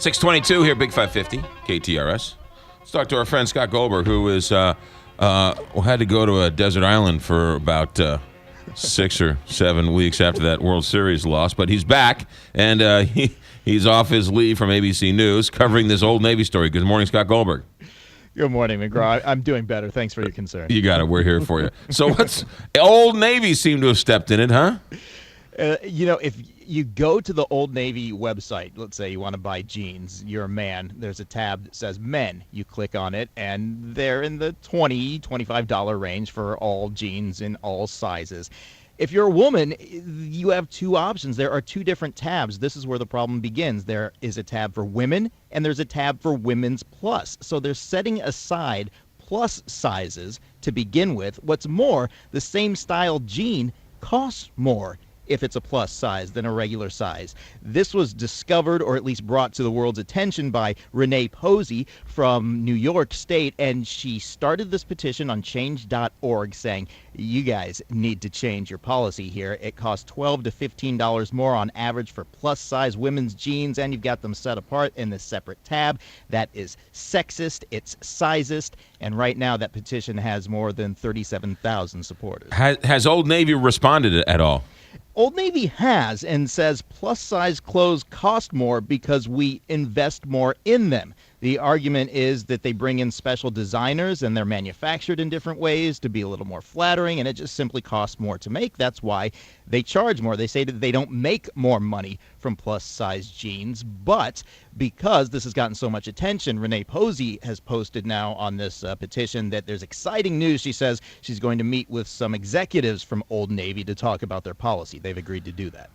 622 here, Big 550, KTRS. Let's talk to our friend Scott Goldberg, who had to go to a desert island for about 6 or 7 weeks after that World Series loss. But he's back, and he's off his leave from ABC News covering this Old Navy story. Good morning, Scott Goldberg. Good morning, McGraw. I'm doing better. Thanks for your concern. You got it. We're here for you. So Old Navy seemed to have stepped in it, huh? If you go to the Old Navy website, let's say you want to buy jeans, you're a man, there's a tab that says men. You click on it, and they're in the $20, $25 range for all jeans in all sizes. If you're a woman, you have two options. There are two different tabs. This is where the problem begins. There is a tab for women, and there's a tab for women's plus. So they're setting aside plus sizes to begin with. What's more, the same style jean costs more if it's a plus size than a regular size. This was discovered, or at least brought to the world's attention, by Renee Posey from New York State, and she started this petition on change.org saying, you guys need to change your policy here. It costs $12 to $15 more on average for plus size women's jeans, and you've got them set apart in this separate tab. That is sexist, it's sizist, and right now that petition has more than 37,000 supporters. Has Old Navy responded at all? Old Navy has, and says plus-size clothes cost more because we invest more in them. The argument is that they bring in special designers and they're manufactured in different ways to be a little more flattering, and it just simply costs more to make. That's why they charge more. They say that they don't make more money from plus-size jeans, but because this has gotten so much attention, Renee Posey has posted now on this petition that there's exciting news. She says she's going to meet with some executives from Old Navy to talk about their policy. They've agreed to do that.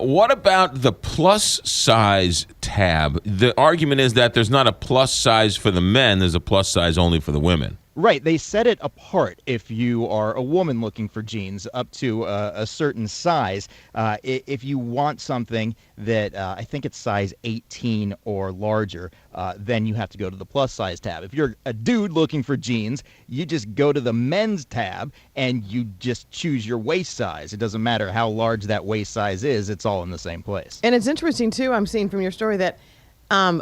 What about the plus-size tab? The argument is that there's not a plus size for the men, there's a plus size only for the women. Right. They set it apart if you are a woman looking for jeans up to a certain size. If you want something that I think it's size 18 or larger, then you have to go to the plus size tab. If you're a dude looking for jeans, you just go to the men's tab and you just choose your waist size. It doesn't matter how large that waist size is. It's all in the same place. And it's interesting, too, I'm seeing from your story that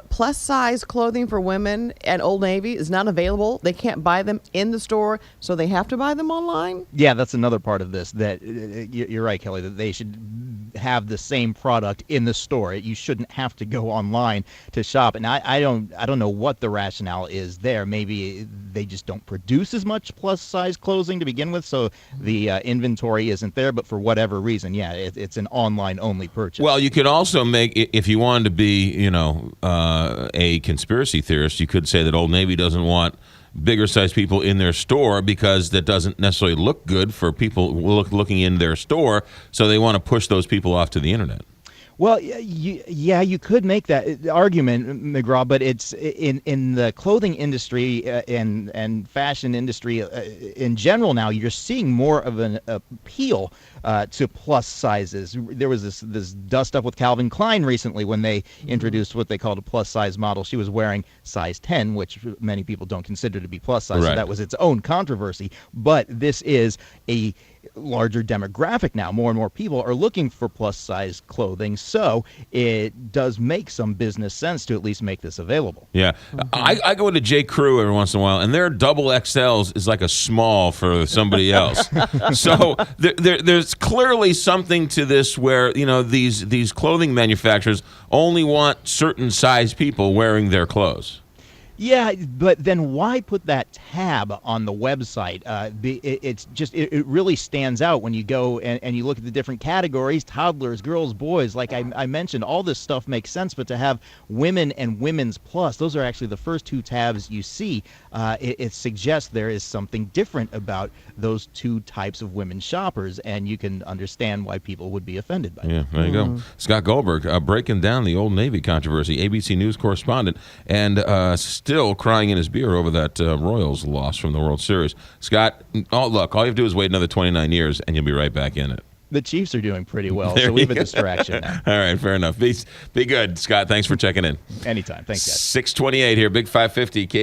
plus size clothing for women at Old Navy is not available. They can't buy them in the store, so they have to buy them online. Yeah, that's another part of this. That you're right, Kelly, that they should have the same product in the store. You shouldn't have to go online to shop. And I don't know what the rationale is there. Maybe they just don't produce as much plus size clothing to begin with, so the inventory isn't there. But for whatever reason, yeah, it's an online only purchase. Well, you could also make, if you wanted to be, a conspiracy theorist, you could say that Old Navy doesn't want bigger sized people in their store because that doesn't necessarily look good for people looking in their store, so they want to push those people off to the internet. Well, you could make that argument, McGraw, but it's in the clothing industry and fashion industry in general now, you're seeing more of an appeal to plus sizes. There was this dust up with Calvin Klein recently when they introduced what they called a plus size model. She was wearing size 10, which many people don't consider to be plus size, right. So that was its own controversy. But this is a larger demographic now. More and more people are looking for plus size clothing, so it does make some business sense to at least make this available. Yeah. I go into J. Crew every once in a while, and their double XLs is like a small for somebody else. So there's clearly something to this where, these clothing manufacturers only want certain size people wearing their clothes. Yeah, but then why put that tab on the website? It really stands out when you go and you look at the different categories, toddlers, girls, boys. Like I mentioned, all this stuff makes sense, but to have women and women's plus, those are actually the first two tabs you see. It suggests there is something different about those two types of women shoppers, and you can understand why people would be offended by it. Yeah, there you go. Scott Goldberg breaking down the Old Navy controversy, ABC News correspondent, and still crying in his beer over that Royals loss from the World Series. Scott, look, all you have to do is wait another 29 years, and you'll be right back in it. The Chiefs are doing pretty well, so we have a distraction now. All right, fair enough. Be good, Scott. Thanks for checking in. Anytime. Thanks, guys. 628 here, Big 550.